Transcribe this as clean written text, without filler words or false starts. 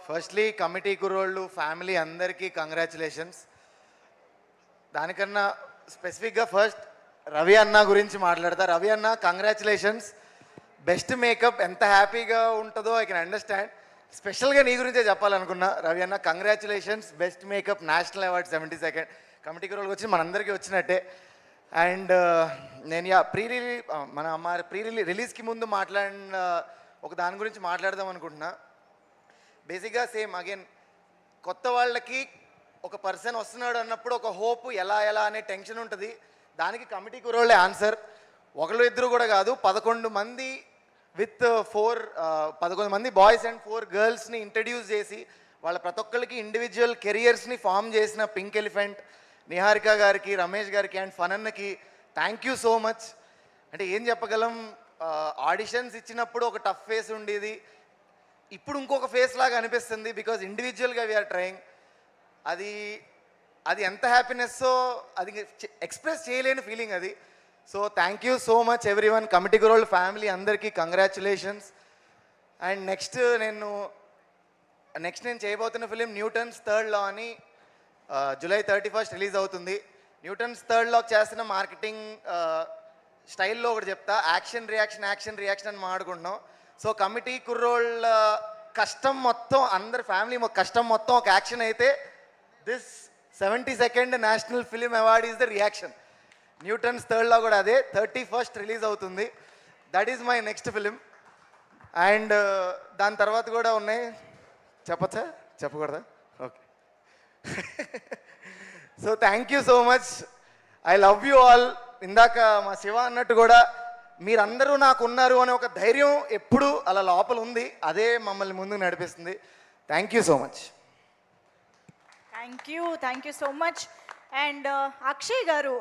Firstly committee కుర్రోళ్ళు family అందరికీ congratulations. దానికన్నా స్పెసిఫిక్గా ఫస్ట్ రవి అన్న గురించి మాట్లాడతా. రవి అన్న కంగ్రాచులేషన్స్. బెస్ట్ మేకప్ ఎంత హ్యాపీగా ఉంటుందో ఐ కెన్ అండర్స్టాండ్. స్పెషల్గా నీ గురించే చెప్పాలనుకున్నా. రవి అన్న congratulations, best makeup national award 72nd committee కుర్రోళ్ళకి వచ్చి మనందరికీ వచ్చినట్టే. అండ్ నేను ప్రీ రిలీజ్కి ముందు మాట్లాడిన ఒక దాని గురించి మాట్లాడదాం అనుకుంటున్నా. బేసిక్గా సేమ్ అగైన్ కొత్త వాళ్ళకి ఒక పర్సన్ వస్తున్నాడు అన్నప్పుడు ఒక హోప్ ఎలా అనే టెన్షన్ ఉంటుంది. దానికి కమిటీ కుర్రోళ్ళే ఆన్సర్. ఒకళ్ళు ఇద్దరు కూడా కాదు, 11 మంది విత్ 11 మంది బాయ్స్ అండ్ 4 గర్ల్స్ని ఇంట్రడ్యూస్ చేసి వాళ్ళ ప్రతి ఒక్కరికి ఇండివిజువల్ కెరియర్స్ని ఫామ్ చేసిన పింక్ ఎలిఫెంట్ నిహారిక గారికి, రమేష్ గారికి అండ్ ఫనన్నకి థ్యాంక్ యూ సో మచ్. అంటే ఏం చెప్పగలం, ఆడిషన్స్ ఇచ్చినప్పుడు ఒక టఫ్ ఫేస్ ఉండేది, ఇప్పుడు ఇంకొక ఫేస్ లాగా అనిపిస్తుంది. బికాజ్ ఇండివిజువల్గా వీఆర్ ట్రయింగ్. అది ఎంత హ్యాపీనెస్సో అది ఎక్స్ప్రెస్ చేయలేని ఫీలింగ్ అది. So thank you so much everyone. Committee కుర్రోళ్ళ ఫ్యామిలీ అందరికీ కంగ్రాచులేషన్స్. అండ్ నెక్స్ట్ నేను చేయబోతున్న ఫిలిం న్యూటన్స్ థర్డ్ లా అని July 31st రిలీజ్ అవుతుంది. న్యూటన్స్ థర్డ్ లాకి చేస్తున్న మార్కెటింగ్ స్టైల్లో ఒకటి చెప్తా. యాక్షన్ రియాక్షన్ అని మాట్లాడుకుంటున్నాం. సో కమిటీ కుర్రోళ్ళ కష్టం మొత్తం, అందరి ఫ్యామిలీ కష్టం మొత్తం ఒక యాక్షన్ అయితే, this 72nd national film award is the reaction. Newton's third law కూడా అదే. 31st రిలీజ్ అవుతుంది. That is my next film. And దాని తర్వాత కూడా ఉన్నాయి. చెప్పచ్చా, చెప్పకూడదా? Okay. So thank you so much. I love you all. ఇందాక మా శివ అన్నట్టు కూడా మీరందరూ నాకు ఉన్నారు అనే ఒక ధైర్యం ఎప్పుడు అలా లోపల ఉంది. అదే మమ్మల్ని ముందుకు నడిపిస్తుంది. Thank you so much. Thank you so much. And Akshay గారు,